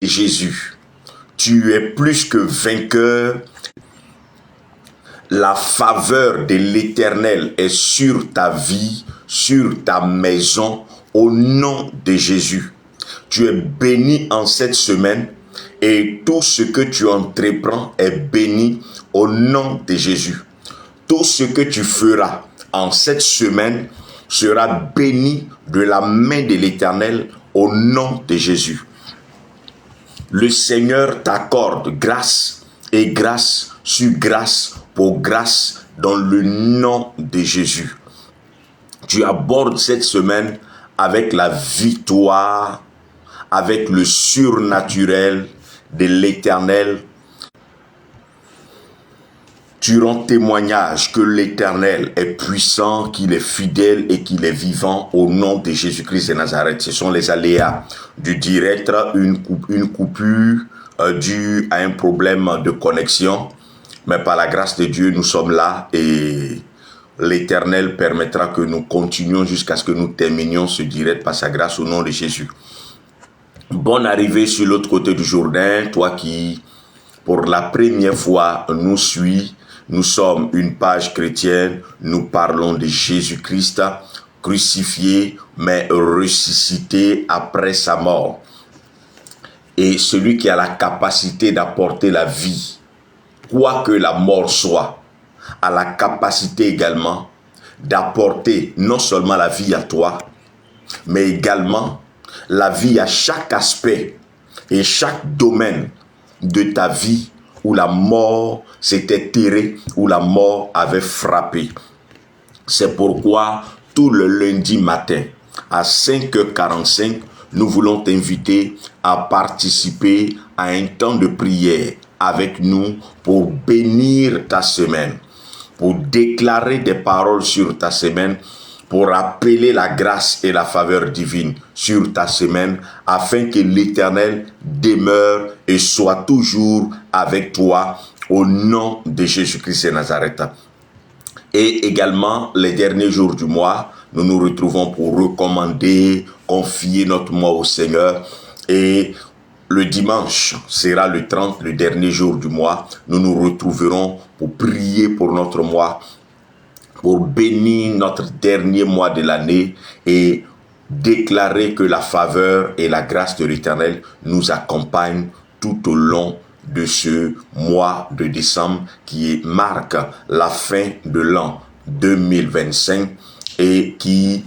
Jésus. Tu es plus que vainqueur. La faveur de l'Éternel est sur ta vie, sur ta maison, au nom de Jésus. Tu es béni en cette semaine et tout ce que tu entreprends est béni au nom de Jésus. Tout ce que tu feras en cette semaine sera béni de la main de l'Éternel au nom de Jésus. Le Seigneur t'accorde grâce et grâce sur grâce pour grâce dans le nom de Jésus. Tu abordes cette semaine avec la victoire, avec le surnaturel de l'Éternel. Tu rends témoignage que l'Éternel est puissant, qu'il est fidèle et qu'il est vivant au nom de Jésus-Christ de Nazareth. Ce sont les aléas du direct, une coupure due à un problème de connexion. Mais par la grâce de Dieu, nous sommes là et l'Éternel permettra que nous continuions jusqu'à ce que nous terminions ce direct par sa grâce au nom de Jésus. Bonne arrivée sur l'autre côté du Jourdain, toi qui, pour la première fois, nous suis. Nous sommes une page chrétienne, nous parlons de Jésus-Christ, crucifié, mais ressuscité après sa mort. Et celui qui a la capacité d'apporter la vie, quoi que la mort soit, a la capacité également d'apporter non seulement la vie à toi, mais également la vie à chaque aspect et chaque domaine de ta vie où la mort s'était terrée, où la mort avait frappé. C'est pourquoi tout le lundi matin à 5h45, nous voulons t'inviter à participer à un temps de prière avec nous pour bénir ta semaine, pour déclarer des paroles sur ta semaine, pour appeler la grâce et la faveur divine sur ta semaine, afin que l'Éternel demeure et soit toujours avec toi au nom de Jésus-Christ de Nazareth. Et également, les derniers jours du mois, nous nous retrouvons pour recommander, confier notre mois au Seigneur. Et le dimanche sera le 30, le dernier jour du mois. Nous nous retrouverons pour prier pour notre mois, pour bénir notre dernier mois de l'année et déclarer que la faveur et la grâce de l'Éternel nous accompagnent tout au long de ce mois de décembre qui marque la fin de l'an 2025 et qui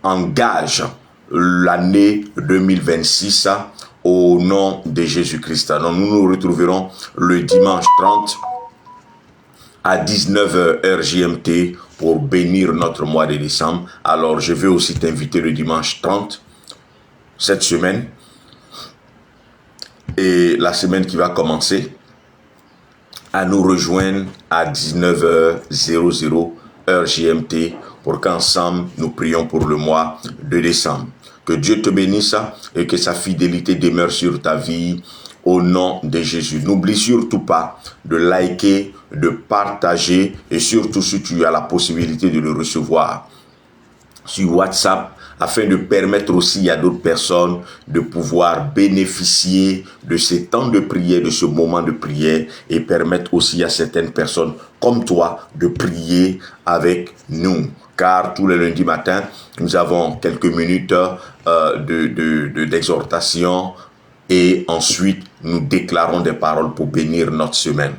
engage l'année 2026 au nom de Jésus-Christ. Donc nous nous retrouverons le dimanche 30 à 19h heure GMT pour bénir notre mois de décembre. Alors je vais aussi t'inviter le dimanche 30 cette semaine et la semaine qui va commencer à nous rejoindre à 19h00 heure GMT pour qu'ensemble nous prions pour le mois de décembre. Que Dieu te bénisse et que sa fidélité demeure sur ta vie au nom de Jésus. N'oublie surtout pas de liker, de partager et surtout si tu as la possibilité de le recevoir sur WhatsApp afin de permettre aussi à d'autres personnes de pouvoir bénéficier de ces temps de prière, de ce moment de prière et permettre aussi à certaines personnes comme toi de prier avec nous. Car tous les lundis matins, nous avons quelques minutes d'exhortation et ensuite nous déclarons des paroles pour bénir notre semaine.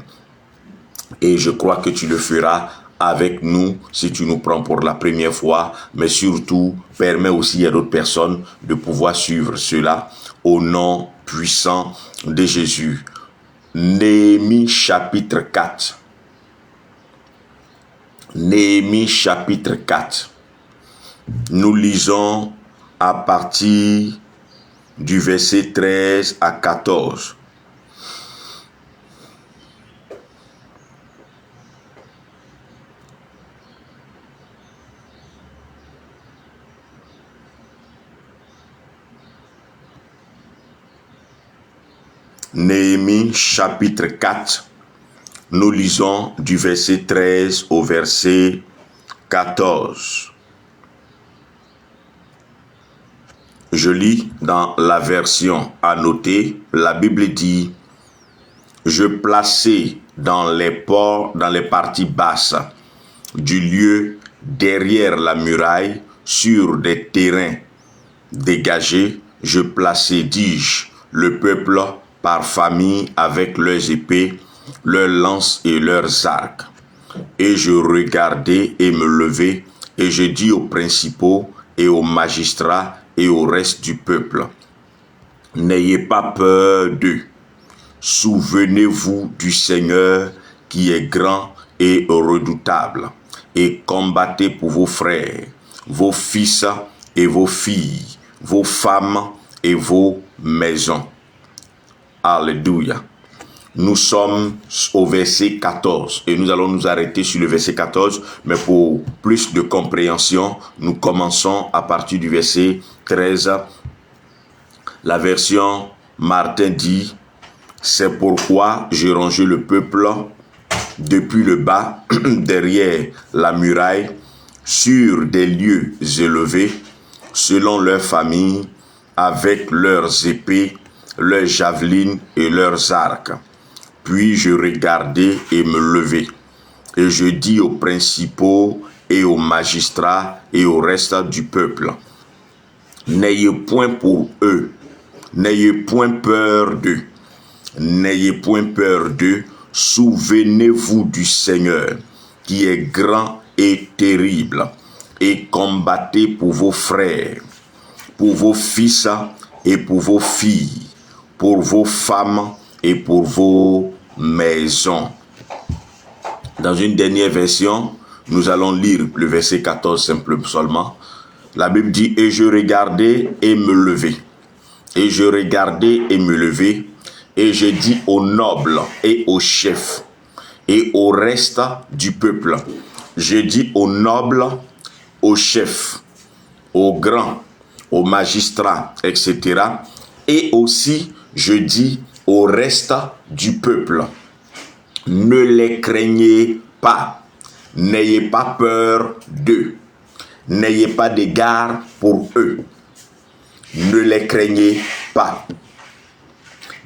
Et je crois que tu le feras avec nous si tu nous prends pour la première fois, mais surtout permet aussi à d'autres personnes de pouvoir suivre cela au nom puissant de Jésus. Néhémie chapitre 4. Néhémie chapitre 4. Nous lisons à partir du verset 13 à 14. Néhémie chapitre 4, nous lisons du verset 13 au verset 14. Je lis dans la version annotée, la Bible dit « Je plaçai dans les parties basses du lieu derrière la muraille, sur des terrains dégagés, je plaçai, dis-je, le peuple par famille avec leurs épées, leurs lances et leurs arcs. Et je regardai et me levai, et je dis aux principaux et aux magistrats et au reste du peuple, n'ayez pas peur d'eux. Souvenez-vous du Seigneur qui est grand et redoutable, et combattez pour vos frères, vos fils et vos filles, vos femmes et vos maisons. Alléluia. Nous sommes au verset 14 et nous allons nous arrêter sur le verset 14, mais pour plus de compréhension, nous commençons à partir du verset 13. La version Martin dit « C'est pourquoi j'ai rangé le peuple depuis le bas, derrière la muraille, sur des lieux élevés, selon leurs familles, avec leurs épées, leurs javelines et leurs arcs. Puis je regardai et me levai, et je dis aux principaux et aux magistrats et au reste du peuple, n'ayez point pour eux, n'ayez point peur d'eux, n'ayez point peur d'eux, souvenez-vous du Seigneur, qui est grand et terrible, et combattez pour vos frères, pour vos fils et pour vos filles, pour vos femmes et pour vos maisons. » Dans une dernière version, nous allons lire le verset 14 simplement seulement. La Bible dit « Et je regardai et me levai. Et je regardai et me levai. Et je dis aux nobles et aux chefs et au reste du peuple. Je dis aux nobles, aux chefs, aux grands, aux magistrats, etc. Et aussi, je dis au reste du peuple, ne les craignez pas, n'ayez pas peur d'eux, n'ayez pas d'égard pour eux, ne les craignez pas,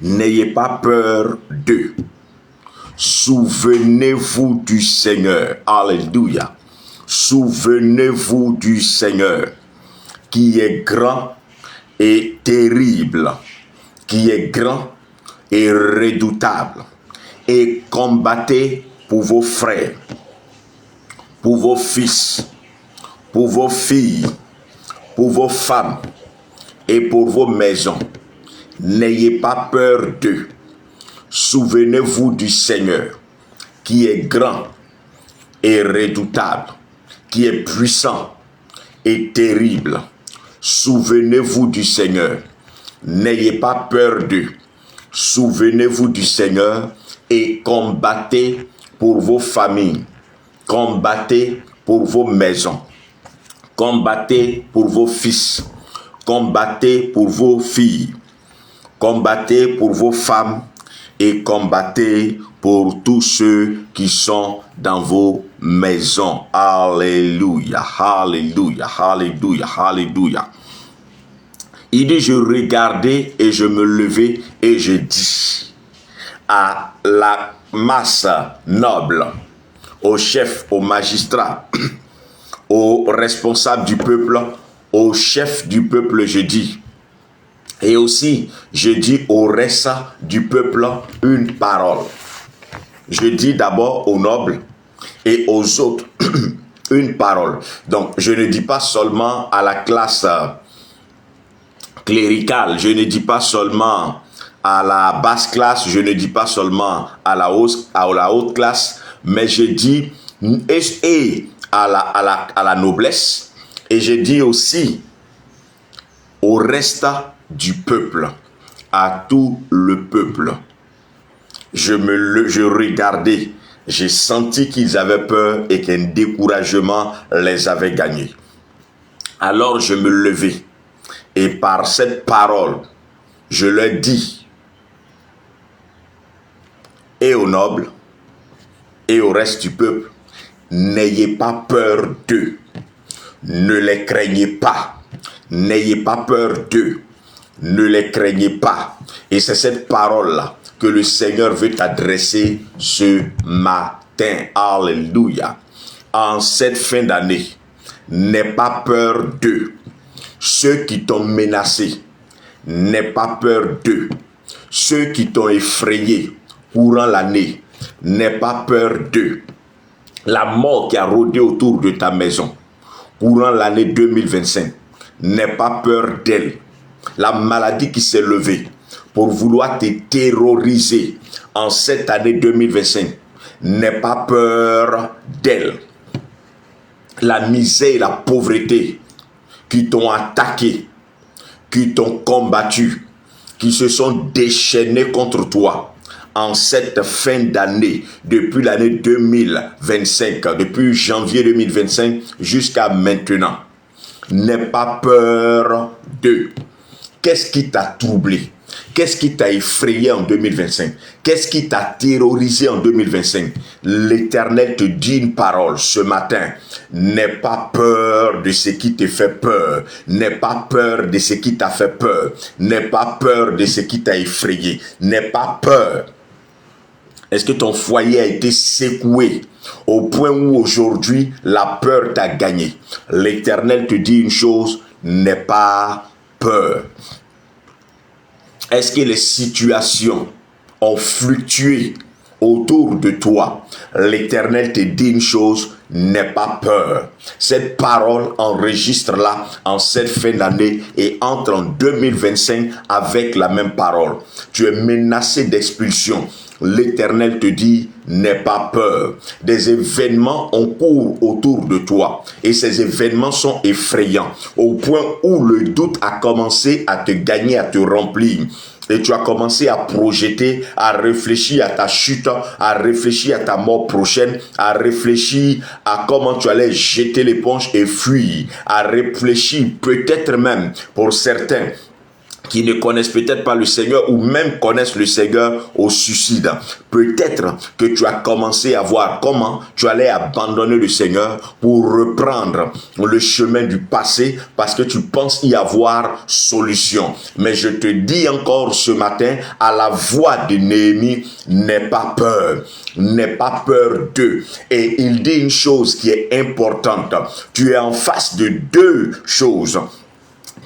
n'ayez pas peur d'eux. Souvenez-vous du Seigneur, alléluia, souvenez-vous du Seigneur, qui est grand et terrible, qui est grand et redoutable, et combattez pour vos frères, pour vos fils, pour vos filles, pour vos femmes et pour vos maisons. N'ayez pas peur d'eux. Souvenez-vous du Seigneur, qui est grand et redoutable, qui est puissant et terrible. Souvenez-vous du Seigneur. N'ayez pas peur d'eux. Souvenez-vous du Seigneur et combattez pour vos familles. Combattez pour vos maisons. Combattez pour vos fils. Combattez pour vos filles. Combattez pour vos femmes et combattez pour tous ceux qui sont dans vos maisons. Alléluia, alléluia, alléluia, alléluia. Il dit, je regardais et je me levai et je dis à la masse noble, aux chefs, aux magistrats, aux responsables du peuple, aux chefs du peuple, je dis, et aussi, je dis au reste du peuple une parole. Je dis d'abord aux nobles et aux autres une parole. Donc, je ne dis pas seulement à la classe cléricale, je ne dis pas seulement à la basse classe, je ne dis pas seulement à la haute classe, mais je dis et à la noblesse, et je dis aussi au reste du peuple, à tout le peuple. Je regardais, j'ai senti qu'ils avaient peur et qu'un découragement les avait gagnés. Alors je me levai et par cette parole, je leur dis, et aux nobles et au reste du peuple, n'ayez pas peur d'eux, ne les craignez pas, N'ayez pas peur d'eux. Ne les craignez pas. Et c'est cette parole-là que le Seigneur veut t'adresser ce matin. Alléluia. En cette fin d'année, n'aie pas peur d'eux. Ceux qui t'ont menacé, n'aie pas peur d'eux. Ceux qui t'ont effrayé courant l'année, n'aie pas peur d'eux. La mort qui a rôdé autour de ta maison, courant l'année 2025, n'aie pas peur d'elle. La maladie qui s'est levée pour vouloir te terroriser en cette année 2025, n'aie pas peur d'elle. La misère et la pauvreté qui t'ont attaqué, qui t'ont combattu, qui se sont déchaînés contre toi en cette fin d'année, depuis l'année 2025, depuis janvier 2025 jusqu'à maintenant. N'aie pas peur d'eux. Qu'est-ce qui t'a troublé? Qu'est-ce qui t'a effrayé en 2025? Qu'est-ce qui t'a terrorisé en 2025? L'Éternel te dit une parole ce matin. N'aie pas peur de ce qui te fait peur. N'aie pas peur de ce qui t'a fait peur. N'aie pas peur de ce qui t'a effrayé. N'aie pas peur. Est-ce que ton foyer a été secoué au point où aujourd'hui la peur t'a gagné? L'Éternel te dit une chose, n'aie pas peur. Est-ce que les situations ont fluctué autour de toi? L'Éternel te dit une chose, n'aie pas peur. Cette parole enregistre-la en cette fin d'année et entre en 2025 avec la même parole. Tu es menacé d'expulsion. L'Éternel te dit, n'aie pas peur. Des événements ont cours autour de toi et ces événements sont effrayants au point où le doute a commencé à te gagner, à te remplir. Et tu as commencé à projeter, à réfléchir à ta chute, à réfléchir à ta mort prochaine, à réfléchir à comment tu allais jeter l'éponge et fuir, à réfléchir peut-être même pour certains qui ne connaissent peut-être pas le Seigneur ou même connaissent le Seigneur au suicide. Peut-être que tu as commencé à voir comment tu allais abandonner le Seigneur pour reprendre le chemin du passé parce que tu penses y avoir solution. Mais je te dis encore ce matin, à la voix de Néhémie, n'aie pas peur. N'aie pas peur d'eux. Et il dit une chose qui est importante. Tu es en face de deux choses.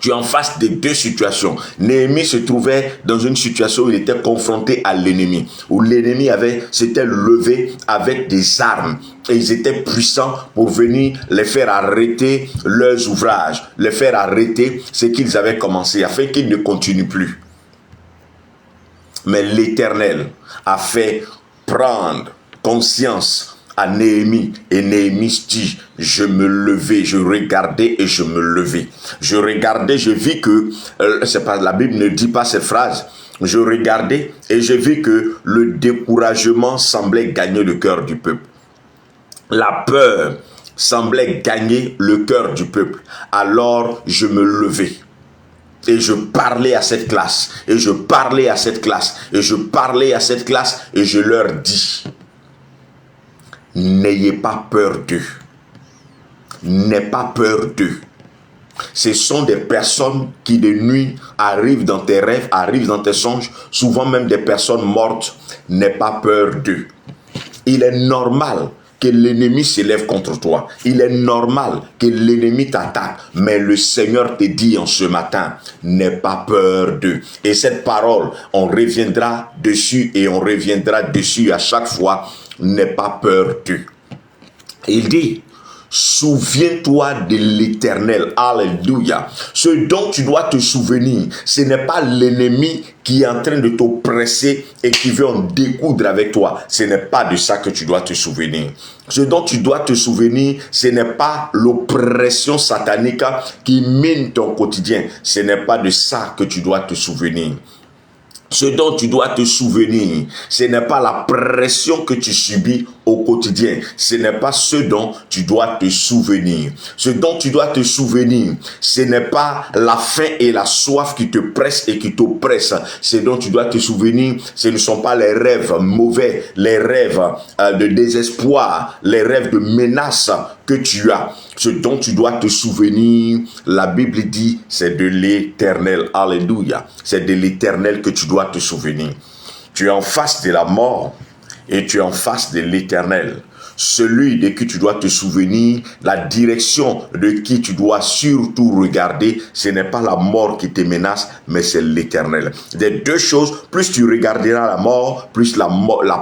Tu es en face de deux situations. Néhémie se trouvait dans une situation où il était confronté à l'ennemi, où l'ennemi s'était levé avec des armes et ils étaient puissants pour venir les faire arrêter leurs ouvrages, les faire arrêter ce qu'ils avaient commencé afin qu'ils ne continuent plus. Mais l'Éternel a fait prendre conscience à Néhémie et Néhémie dit, je me levais, je regardais et je me levais. Je regardais, je vis que, c'est pas la Bible ne dit pas cette phrase, je regardais et je vis que le découragement semblait gagner le cœur du peuple. La peur semblait gagner le cœur du peuple. Alors je me levais. Et je parlais à cette classe, et je parlais à cette classe, et je parlais à cette classe, et je leur dis, n'ayez pas peur d'eux. N'aie pas peur d'eux. Ce sont des personnes qui de nuit arrivent dans tes rêves, arrivent dans tes songes, souvent même des personnes mortes. N'aie pas peur d'eux. Il est normal que l'ennemi s'élève contre toi. Il est normal que l'ennemi t'attaque. Mais le Seigneur te dit en ce matin, n'aie pas peur d'eux. Et cette parole, on reviendra dessus et on reviendra dessus à chaque fois. N'aie pas peur d'eux. Il dit, souviens-toi de l'Éternel. Alléluia. Ce dont tu dois te souvenir, ce n'est pas l'ennemi qui est en train de t'oppresser et qui veut en découdre avec toi. Ce n'est pas de ça que tu dois te souvenir. Ce dont tu dois te souvenir, ce n'est pas l'oppression satanique qui mine ton quotidien. Ce n'est pas de ça que tu dois te souvenir. Ce dont tu dois te souvenir, ce n'est pas la pression que tu subis au au quotidien. Ce n'est pas ce dont tu dois te souvenir. Ce dont tu dois te souvenir, ce n'est pas la faim et la soif qui te pressent et qui t'oppressent. Ce dont tu dois te souvenir, ce ne sont pas les rêves mauvais, les rêves de désespoir, les rêves de menace que tu as. Ce dont tu dois te souvenir, la Bible dit, c'est de l'Éternel. Alléluia. C'est de l'Éternel que tu dois te souvenir. Tu es en face de la mort et tu es en face de l'Éternel. Celui de qui tu dois te souvenir, la direction de qui tu dois surtout regarder, ce n'est pas la mort qui te menace, mais c'est l'Éternel. Des deux choses, plus tu regarderas la mort, plus la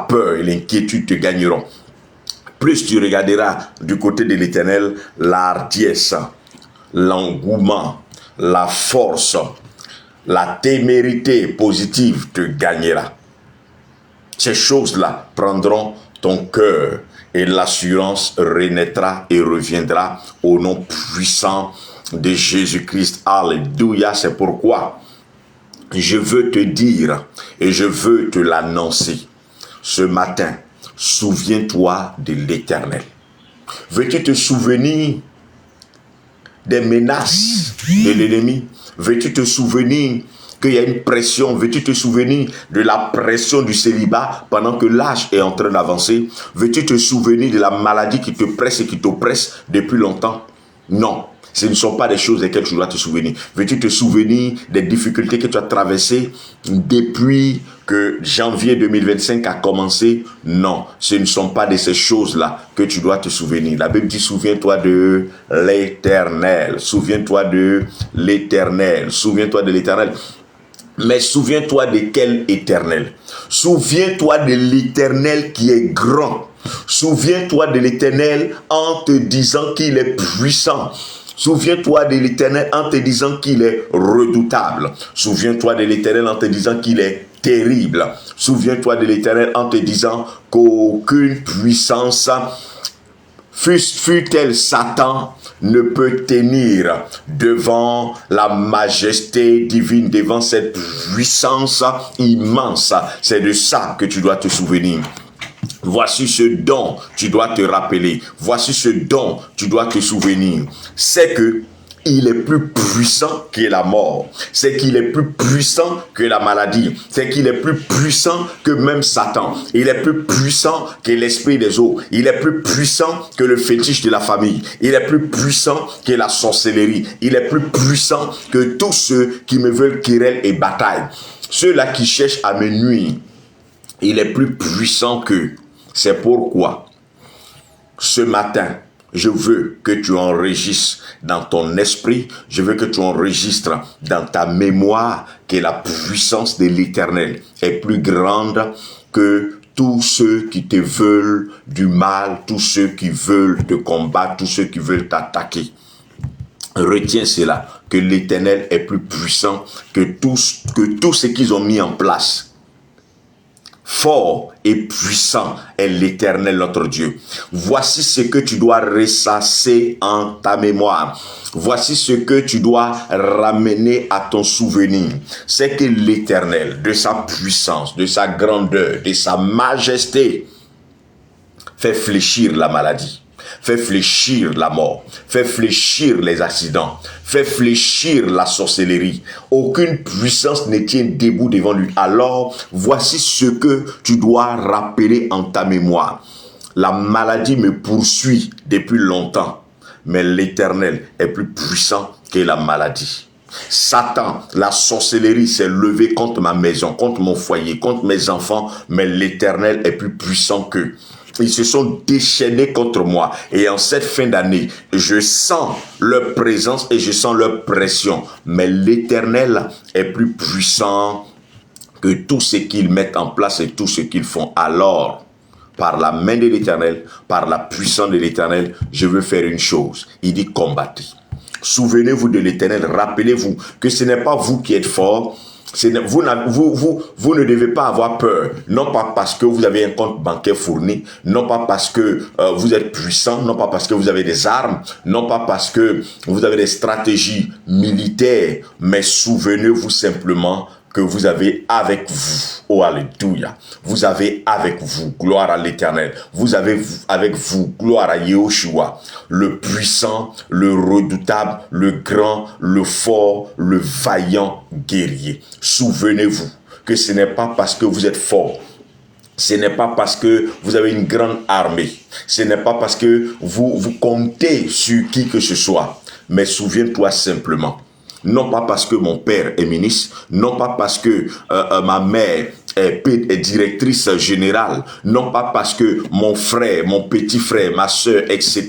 peur et l'inquiétude te gagneront. Plus tu regarderas du côté de l'Éternel, la hardiesse, l'engouement, la force, la témérité positive te gagnera. Ces choses-là prendront ton cœur et l'assurance renaîtra et reviendra au nom puissant de Jésus-Christ. Alléluia, c'est pourquoi je veux te dire et je veux te l'annoncer ce matin. Souviens-toi de l'Éternel. Veux-tu te souvenir des menaces de l'ennemi? Veux-tu te souvenir qu'il y a une pression? Veux-tu te souvenir de la pression du célibat pendant que l'âge est en train d'avancer? Veux-tu te souvenir de la maladie qui te presse et qui t'oppresse depuis longtemps? Non. Ce ne sont pas des choses desquelles tu dois te souvenir. Veux-tu te souvenir des difficultés que tu as traversées depuis que janvier 2025 a commencé? Non, ce ne sont pas de ces choses-là que tu dois te souvenir. La Bible dit, souviens-toi de l'Éternel. Souviens-toi de l'Éternel. Souviens-toi de l'Éternel. Mais souviens-toi de quel Éternel? Souviens-toi de l'Éternel qui est grand. Souviens-toi de l'Éternel en te disant qu'il est puissant. Souviens-toi de l'Éternel en te disant qu'il est redoutable. Souviens-toi de l'Éternel en te disant qu'il est terrible. Souviens-toi de l'Éternel en te disant qu'aucune puissance, fût-elle Satan, ne peut tenir devant la majesté divine, devant cette puissance immense. C'est de ça que tu dois te souvenir. Voici ce dont tu dois te rappeler. Voici ce dont tu dois te souvenir. C'est que il est plus puissant que la mort. C'est qu'il est plus puissant que la maladie. C'est qu'il est plus puissant que même Satan. Il est plus puissant que l'esprit des eaux. Il est plus puissant que le fétiche de la famille. Il est plus puissant que la sorcellerie. Il est plus puissant que tous ceux qui me veulent querelle et bataille. Ceux-là qui cherchent à me nuire. Il est plus puissant qu'eux. C'est pourquoi, ce matin, je veux que tu enregistres dans ton esprit, je veux que tu enregistres dans ta mémoire que la puissance de l'Éternel est plus grande que tous ceux qui te veulent du mal, tous ceux qui veulent te combattre, tous ceux qui veulent t'attaquer. Retiens cela, que l'Éternel est plus puissant que tout ce qu'ils ont mis en place. Fort et puissant est l'Éternel notre Dieu. Voici ce que tu dois ressasser en ta mémoire. Voici ce que tu dois ramener à ton souvenir. C'est que l'Éternel, de sa puissance, de sa grandeur, de sa majesté, fait fléchir la maladie, fait fléchir la mort, fait fléchir les accidents, fait fléchir la sorcellerie. Aucune puissance ne tient debout devant lui. Alors, voici ce que tu dois rappeler en ta mémoire. La maladie me poursuit depuis longtemps, mais l'Éternel est plus puissant que la maladie. Satan, la sorcellerie s'est levée contre ma maison, contre mon foyer, contre mes enfants, mais l'Éternel est plus puissant qu'eux. Ils se sont déchaînés contre moi. Et en cette fin d'année, je sens leur présence et je sens leur pression. Mais l'Éternel est plus puissant que tout ce qu'ils mettent en place et tout ce qu'ils font. Alors, par la main de l'Éternel, par la puissance de l'Éternel, je veux faire une chose. Il dit combattez. Souvenez-vous de l'Éternel. Rappelez-vous que ce n'est pas vous qui êtes fort. Vous ne devez pas avoir peur, non pas parce que vous avez un compte bancaire fourni, non pas parce que vous êtes puissant, non pas parce que vous avez des armes, non pas parce que vous avez des stratégies militaires, mais souvenez-vous simplement que vous avez avec vous Oh, alléluia. Vous avez avec vous, gloire à l'Éternel. Vous avez avec vous, gloire à Yahushua, le puissant, le redoutable, le grand, le fort, le vaillant guerrier. Souvenez-vous que ce n'est pas parce que vous êtes fort, ce n'est pas parce que vous avez une grande armée, ce n'est pas parce que vous comptez sur qui que ce soit, mais souviens-toi simplement, non pas parce que mon père est ministre, non pas parce que ma mère est directrice générale, non pas parce que mon frère, mon petit frère, ma soeur, etc.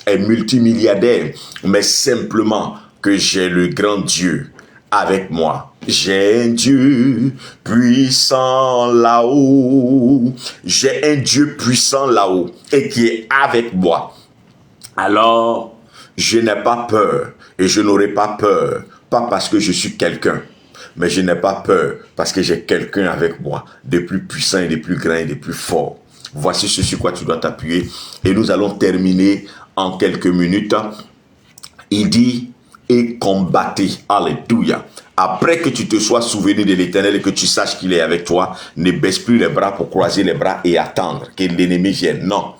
est multimilliardaire, mais simplement que j'ai le grand Dieu avec moi. J'ai un Dieu puissant là-haut. J'ai un Dieu puissant là-haut et qui est avec moi. Alors, je n'ai pas peur et je n'aurai pas peur. Pas parce que je suis quelqu'un, mais je n'ai pas peur parce que j'ai quelqu'un avec moi, de plus puissant et de plus grand et de plus fort. Voici ce sur quoi tu dois t'appuyer. Et nous allons terminer en quelques minutes. Il dit, et combattez. Alléluia. Après que tu te sois souvenu de l'Éternel et que tu saches qu'il est avec toi, ne baisse plus les bras pour croiser les bras et attendre que l'ennemi vienne. Non.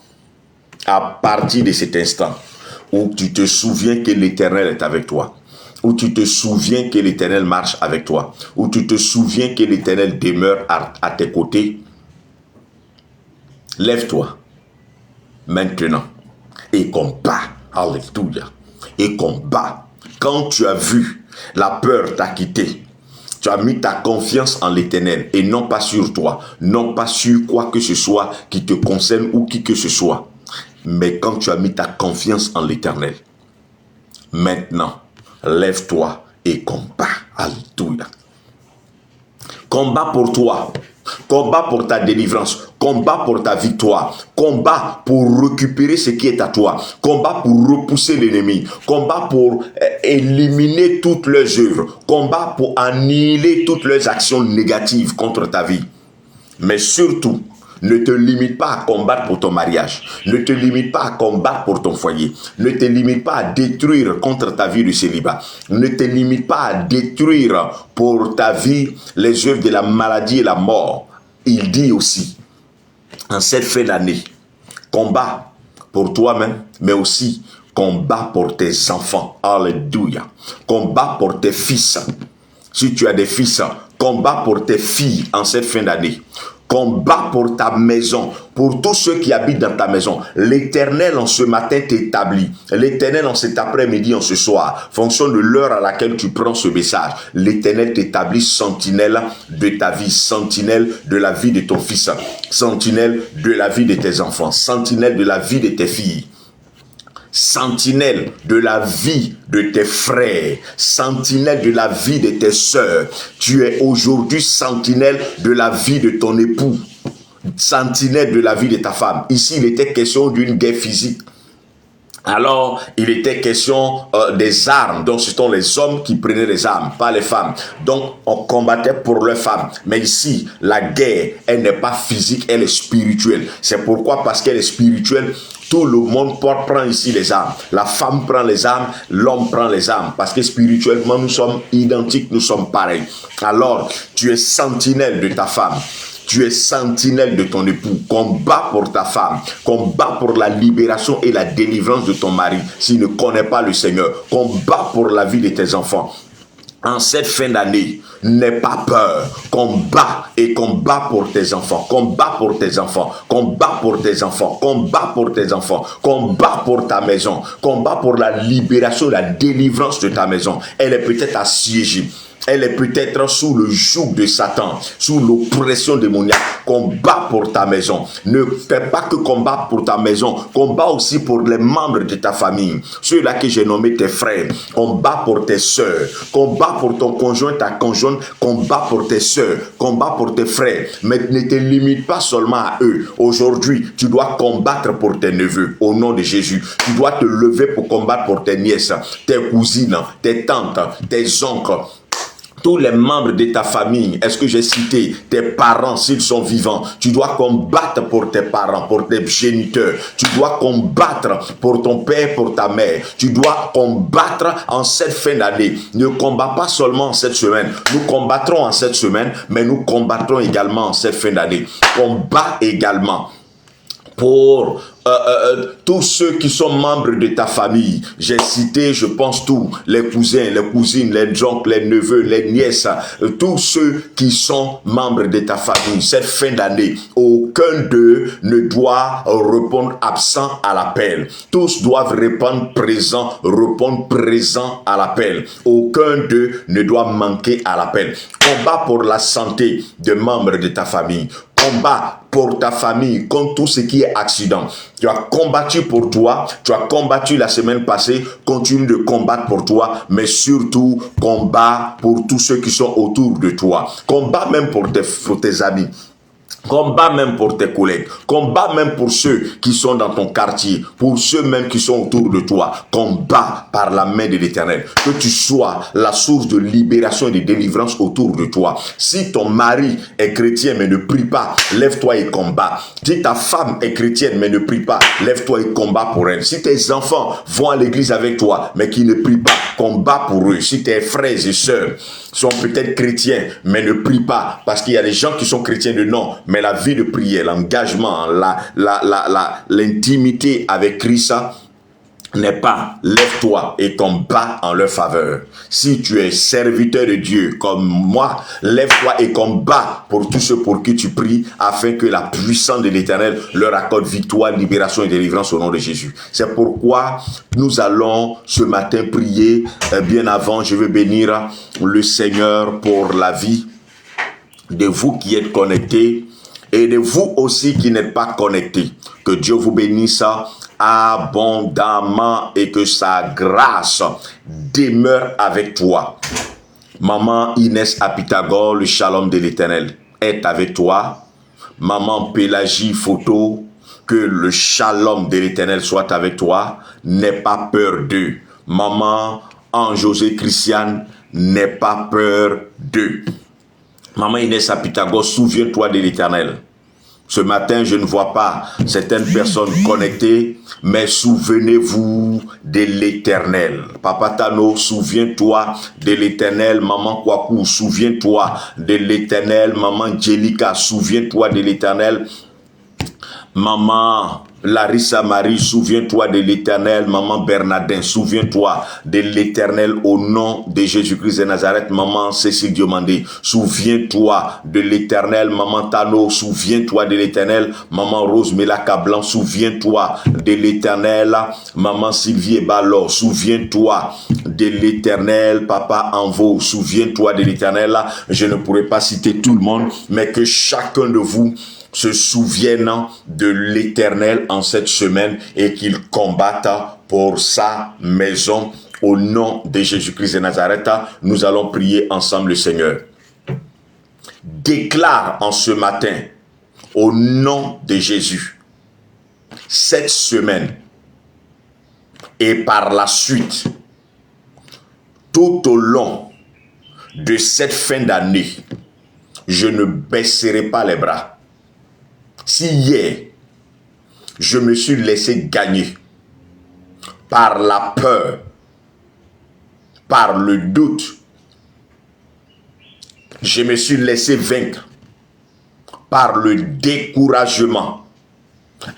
À partir de cet instant où tu te souviens que l'Éternel est avec toi, où tu te souviens que l'Éternel marche avec toi, où tu te souviens que l'Éternel demeure à tes côtés, lève-toi maintenant et combat. Alléluia. Et combat. Quand tu as vu la peur t'a quitté, tu as mis ta confiance en l'Éternel et non pas sur toi, non pas sur quoi que ce soit qui te concerne ou qui que ce soit. Mais quand tu as mis ta confiance en l'Éternel, maintenant, lève-toi et combat. Alléluia. Combat pour toi. Combat pour ta délivrance, combat pour ta victoire, combat pour récupérer ce qui est à toi, combat pour repousser l'ennemi, combat pour éliminer toutes leurs œuvres, combat pour annihiler toutes leurs actions négatives contre ta vie. Mais surtout, ne te limite pas à combattre pour ton mariage, ne te limite pas à combattre pour ton foyer, ne te limite pas à détruire contre ta vie de célibat, ne te limite pas à détruire pour ta vie les œuvres de la maladie et la mort. Il dit aussi, en cette fin d'année, combat pour toi-même, mais aussi combat pour tes enfants. Alléluia. Combat pour tes fils. Si tu as des fils, combat pour tes filles en cette fin d'année. Combat pour ta maison, pour tous ceux qui habitent dans ta maison. L'Éternel en ce matin t'établit. L'Éternel en cet après-midi, en ce soir, fonction de l'heure à laquelle tu prends ce message. L'Éternel t'établit sentinelle de ta vie, sentinelle de la vie de ton fils, sentinelle de la vie de tes enfants, sentinelle de la vie de tes filles. Sentinelle de la vie de tes frères, sentinelle de la vie de tes sœurs. Tu es aujourd'hui sentinelle de la vie de ton époux, sentinelle de la vie de ta femme. Ici, il était question d'une guerre physique. Alors, il était question des armes. Donc, ce sont les hommes qui prenaient les armes, pas les femmes. Donc, on combattait pour leurs femmes. Mais ici, la guerre, elle n'est pas physique, elle est spirituelle. C'est pourquoi, parce qu'elle est spirituelle, tout le monde prend ici les armes. La femme prend les armes, l'homme prend les armes. Parce que spirituellement, nous sommes identiques, nous sommes pareils. Alors, tu es sentinelle de ta femme. Tu es sentinelle de ton époux. Combat pour ta femme. Combat pour la libération et la délivrance de ton mari s'il ne connaît pas le Seigneur. Combat pour la vie de tes enfants. En cette fin d'année, n'aie pas peur. Combat et combat pour tes enfants. Combat pour tes enfants. Combat pour tes enfants. Combat pour tes enfants. Combat pour ta maison. Combat pour la libération, la délivrance de ta maison. Elle est peut-être assiégée. Elle est peut-être sous le joug de Satan, sous l'oppression démoniaque. Combat pour ta maison. Ne fais pas que combat pour ta maison. Combat aussi pour les membres de ta famille. Ceux-là que j'ai nommés tes frères. Combat pour tes sœurs. Combat pour ton conjoint, ta conjointe. Combat pour tes sœurs. Combat pour tes frères. Mais ne te limite pas seulement à eux. Aujourd'hui, tu dois combattre pour tes neveux. Au nom de Jésus. Tu dois te lever pour combattre pour tes nièces, tes cousines, tes tantes, tes oncles. tous les membres de ta famille, est-ce que j'ai cité tes parents s'ils sont vivants? Tu dois combattre pour tes parents, pour tes géniteurs. Tu dois combattre pour ton père, pour ta mère. Tu dois combattre en cette fin d'année. Ne combats pas seulement en cette semaine. Nous combattrons en cette semaine, mais nous combattrons également en cette fin d'année. Combat également pour tous ceux qui sont membres de ta famille. J'ai cité, je pense, tous les cousins, les cousines, les oncles, les neveux, les nièces, tous ceux qui sont membres de ta famille. Cette fin d'année, aucun d'eux ne doit répondre absent à l'appel. Tous doivent répondre présent à l'appel. Aucun d'eux ne doit manquer à l'appel. Combat pour la santé des membres de ta famille. Combat pour ta famille contre tout ce qui est accident. Tu as combattu pour toi, tu as combattu la semaine passée, continue de combattre pour toi, mais surtout combat pour tous ceux qui sont autour de toi. Combat même pour tes amis. Combat même pour tes collègues, combat même pour ceux qui sont dans ton quartier, pour ceux même qui sont autour de toi. Combat par la main de l'Éternel. Que tu sois la source de libération et de délivrance autour de toi. Si ton mari est chrétien mais ne prie pas, lève-toi et combat. Si ta femme est chrétienne mais ne prie pas, lève-toi et combat pour elle. Si tes enfants vont à l'église avec toi mais qui ne prient pas, combat pour eux. Si tes frères et sœurs sont peut-être chrétiens mais ne prient pas, parce qu'il y a des gens qui sont chrétiens de nom, mais la vie de prière, l'engagement, l'intimité avec Christ n'est pas. Lève-toi et combat en leur faveur. Si tu es serviteur de Dieu comme moi, lève-toi et combat pour tous ceux pour qui tu pries, afin que la puissance de l'Éternel leur accorde victoire, libération et délivrance au nom de Jésus. C'est pourquoi nous allons ce matin prier. Bien avant, je veux bénir le Seigneur pour la vie de vous qui êtes connectés et de vous aussi qui n'êtes pas connectés. Que Dieu vous bénisse abondamment et que sa grâce demeure avec toi. Maman Inès à Pythagore, le shalom de l'Éternel est avec toi. Maman Pélagie Photo, que le shalom de l'Éternel soit avec toi. N'aie pas peur d'eux. Maman Anne-Josée Christiane, n'aie pas peur d'eux. Maman Inès à Pythagore, souviens-toi de l'Éternel. Ce matin, je ne vois pas certaines personnes connectées, mais souvenez-vous de l'Éternel. Papa Tano, souviens-toi de l'Éternel. Maman Kwaku, souviens-toi de l'Éternel. Maman Djelika, souviens-toi de l'Éternel. Maman Larissa Marie, souviens-toi de l'Éternel. Maman Bernardin, souviens-toi de l'Éternel au nom de Jésus-Christ de Nazareth. Maman Cécile Diomandé, souviens-toi de l'Éternel. Maman Tano, souviens-toi de l'Éternel. Maman Rose Melaka Blanc, souviens-toi de l'Éternel. Maman Sylvie Balor, souviens-toi de l'Éternel. Papa Envo, souviens-toi de l'Éternel. Je ne pourrais pas citer tout le monde, mais que chacun de vous se souviennent de l'Éternel en cette semaine et qu'il combatte pour sa maison. Au nom de Jésus-Christ de Nazareth, nous allons prier ensemble le Seigneur. Déclare en ce matin, au nom de Jésus, cette semaine et par la suite, tout au long de cette fin d'année, je ne baisserai pas les bras. Si hier, je me suis laissé gagner par la peur, par le doute, je me suis laissé vaincre par le découragement,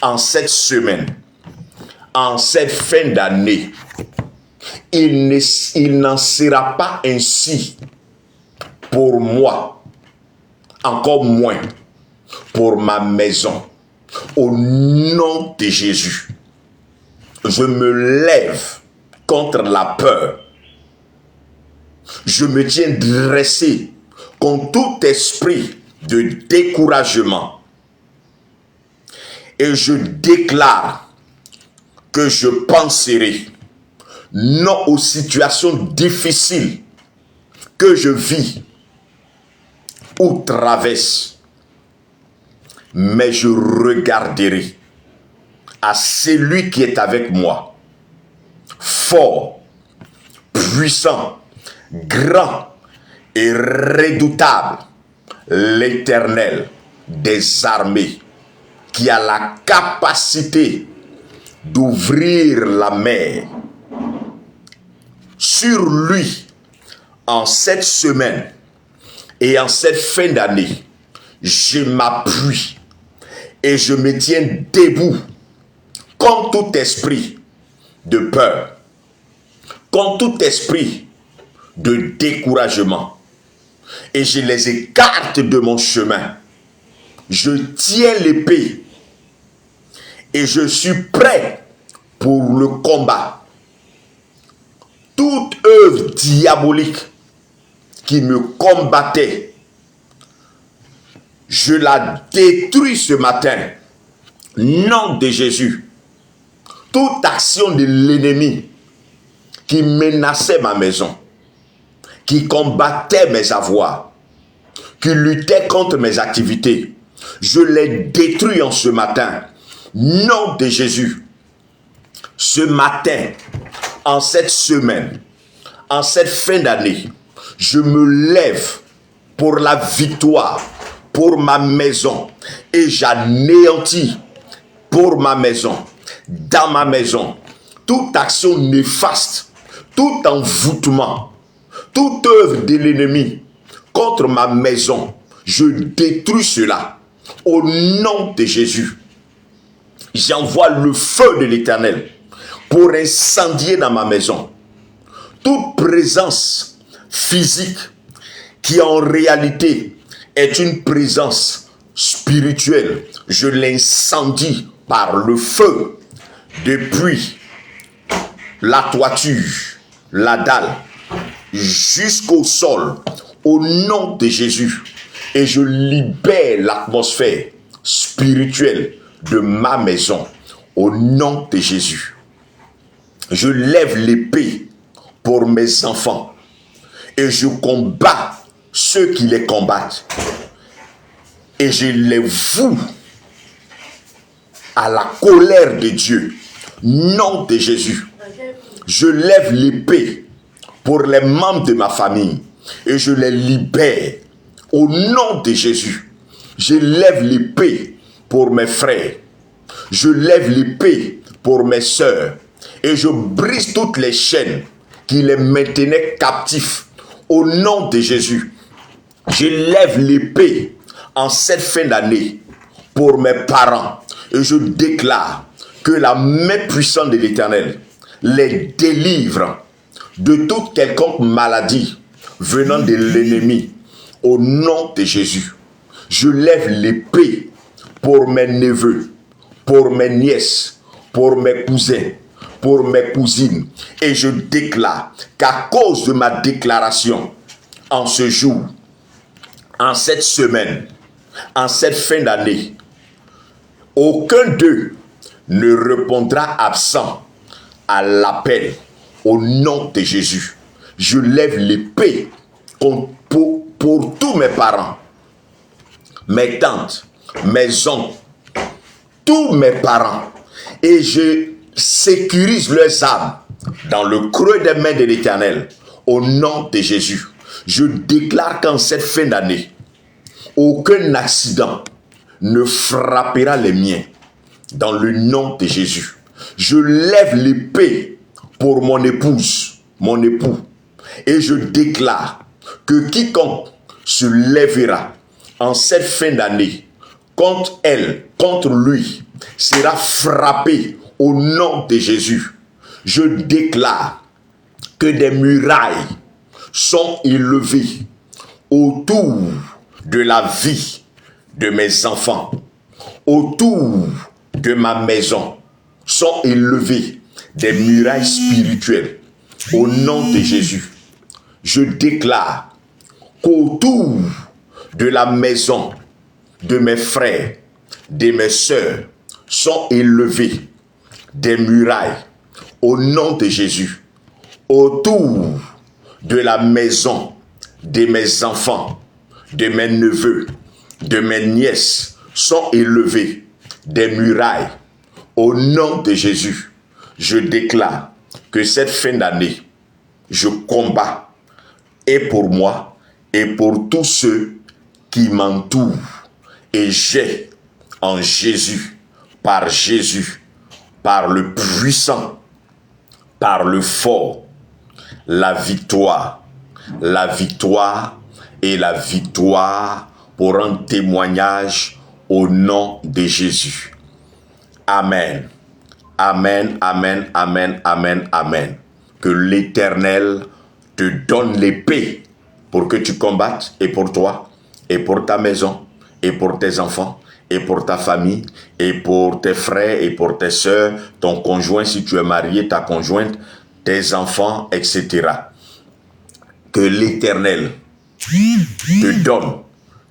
en cette semaine, en cette fin d'année, il n'en sera pas ainsi pour moi, encore moins pour ma maison. Au nom de Jésus, je me lève contre la peur. Je me tiens dressé contre tout esprit de découragement. Et je déclare que je penserai non aux situations difficiles que je vis ou traverse, mais je regarderai à celui qui est avec moi, fort, puissant, grand et redoutable, l'Éternel des armées, qui a la capacité d'ouvrir la mer. Sur lui, en cette semaine et en cette fin d'année, je m'appuie et je me tiens debout contre tout esprit de peur, contre tout esprit de découragement, et je les écarte de mon chemin. Je tiens l'épée et je suis prêt pour le combat. Toute œuvre diabolique qui me combattait, je la détruis ce matin. Nom de Jésus. Toute action de l'ennemi qui menaçait ma maison, qui combattait mes avoirs, qui luttait contre mes activités, je les détruis en ce matin. Nom de Jésus. Ce matin, en cette semaine, en cette fin d'année, je me lève pour la victoire, pour ma maison, et j'anéantis pour ma maison, dans ma maison, toute action néfaste, tout envoûtement, toute œuvre de l'ennemi contre ma maison, je détruis cela au nom de Jésus. J'envoie le feu de l'Éternel pour incendier dans ma maison toute présence physique qui en réalité est une présence spirituelle. Je l'incendie par le feu depuis la toiture, la dalle, jusqu'au sol, au nom de Jésus. Et je libère l'atmosphère spirituelle de ma maison, au nom de Jésus. Je lève l'épée pour mes enfants et je combats ceux qui les combattent. Et je les voue à la colère de Dieu, nom de Jésus. Je lève l'épée pour les membres de ma famille et je les libère au nom de Jésus. Je lève l'épée pour mes frères. Je lève l'épée pour mes sœurs et je brise toutes les chaînes qui les maintenaient captifs au nom de Jésus. Je lève l'épée en cette fin d'année pour mes parents et je déclare que la main puissante de l'Éternel les délivre de toute quelconque maladie venant de l'ennemi au nom de Jésus. Je lève l'épée pour mes neveux, pour mes nièces, pour mes cousins, pour mes cousines. Et je déclare qu'à cause de ma déclaration, en ce jour, en cette semaine, en cette fin d'année, aucun d'eux ne répondra absent à l'appel au nom de Jésus. Je lève l'épée pour tous mes parents, mes tantes, mes oncles, tous mes parents, et je sécurise leurs âmes dans le creux des mains de l'Éternel au nom de Jésus. Je déclare qu'en cette fin d'année, aucun accident ne frappera les miens dans le nom de Jésus. Je lève l'épée pour mon épouse, mon époux, et je déclare que quiconque se lèvera en cette fin d'année contre elle, contre lui, sera frappé au nom de Jésus. Je déclare que des murailles sont élevées autour de la vie de mes enfants, autour de ma maison, sont élevées des murailles spirituelles au nom de Jésus. Je déclare qu'autour de la maison de mes frères, de mes sœurs, sont élevées des murailles au nom de Jésus. Autour de la maison de mes enfants, de mes neveux, de mes nièces, sont élevées des murailles au nom de Jésus. Je déclare que cette fin d'année, je combats et pour moi et pour tous ceux qui m'entourent. Et j'ai en Jésus, par le puissant, par le fort, la victoire et la victoire pour un témoignage au nom de Jésus. Amen. Amen, amen, amen, amen, amen. Que l'Éternel te donne l'épée pour que tu combattes, et pour toi, et pour ta maison, et pour tes enfants, et pour ta famille, et pour tes frères, et pour tes sœurs, ton conjoint si tu es marié, ta conjointe, tes enfants, etc. Que l'Éternel te donne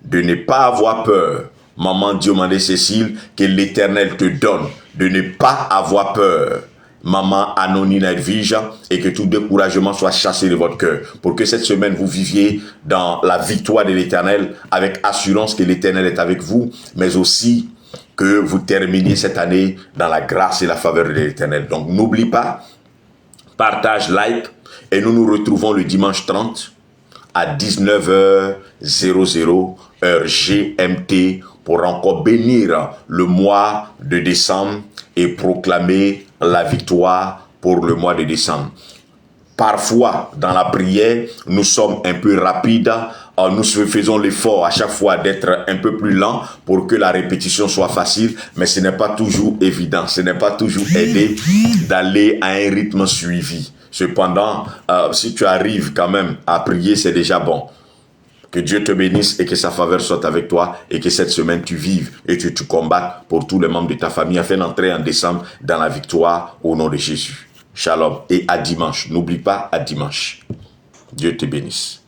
de ne pas avoir peur. Maman Diomandé Cécile, que l'Éternel te donne de ne pas avoir peur. Maman Anonine Edvija, et que tout découragement soit chassé de votre cœur. Pour que cette semaine, vous viviez dans la victoire de l'Éternel, avec assurance que l'Éternel est avec vous, mais aussi que vous terminiez cette année dans la grâce et la faveur de l'Éternel. Donc n'oublie pas, partage, like, et nous nous retrouvons le dimanche 30 à 19h00 heure GMT pour encore bénir le mois de décembre et proclamer la victoire pour le mois de décembre. Parfois, dans la prière, nous sommes un peu rapides. Nous faisons l'effort à chaque fois d'être un peu plus lent pour que la répétition soit facile, mais ce n'est pas toujours évident, ce n'est pas toujours aidé d'aller à un rythme suivi. Cependant, si tu arrives quand même à prier, c'est déjà bon. Que Dieu te bénisse et que sa faveur soit avec toi et que cette semaine tu vives et que tu combattes pour tous les membres de ta famille afin d'entrer en décembre dans la victoire au nom de Jésus. Shalom et à dimanche. N'oublie pas, à dimanche. Dieu te bénisse.